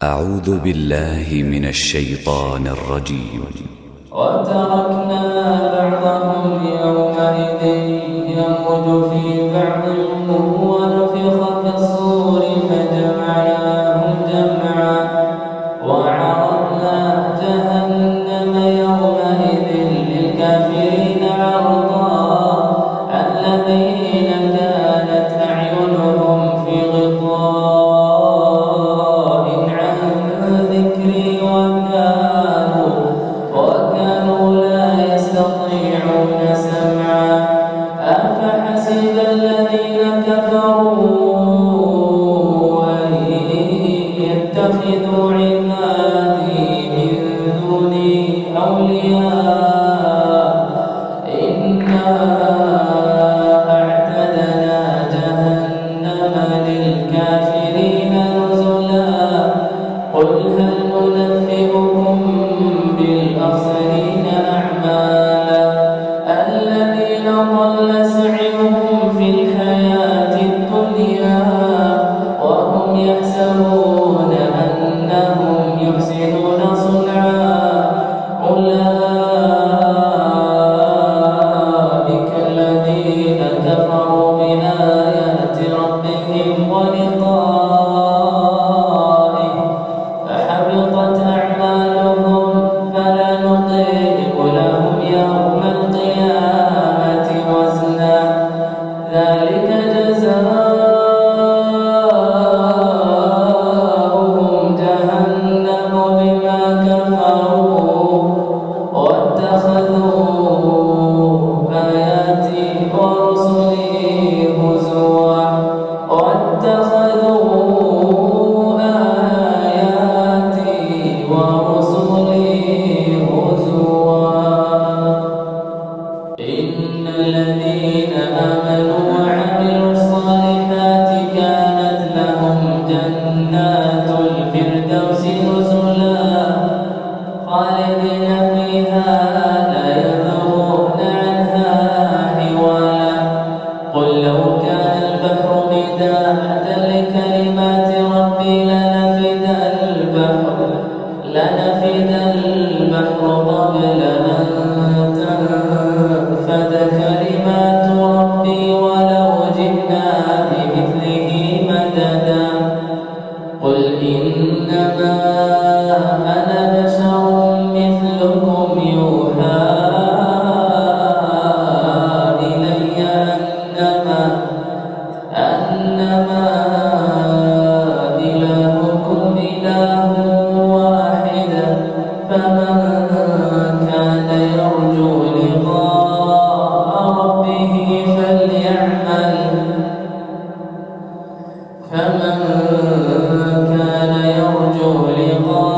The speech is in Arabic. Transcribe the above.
أعوذ بالله من الشيطان الرجيم. وتركنا بعضهم يومئذ يموج في بعض ونفخ في الصور فجمعناهم جمعا وعرضنا جهنم يومئذ للكافرين عرضا الذين كانت أعينهم في غطاء عن ذكري وكانوا لا يستطيعون سمعا أفحسب الذين كفروا أن يتخذوا عبادي من دوني أولياء إنا أعتدنا جهنم للكافرين نزلا قل هل ننبئكم بالأخسرين أعمالا الذين ضل سعيهم في الحياة الدنيا وهم يحسبون أنهم يحسنون صنعا أولئك الذين كفروا بآيات ربهم ولقائه فحبطت أعمالهم فلا نقيم لهم يوم القيامة وزنا ذلك جزاؤهم جهنم بما كفروا واتخذوا آياتي ورسلي هزوا إن الذين آمنوا وعملوا الصالحات كانت لهم جنات الفردوس نزلا خالدين فيها لا يبغون عنها حولا قل لو كان البحر مدادا لكلمات ربي لنفد البحر قبل أن تنفد كلمات ربي ولو جئنا بمثله مددا قل إنما أنا بشر مثلكم يوحى إلي أنما إلهكم إله واحد فمن كان يرجو لقاء ربه فمن كان يرجو لقاء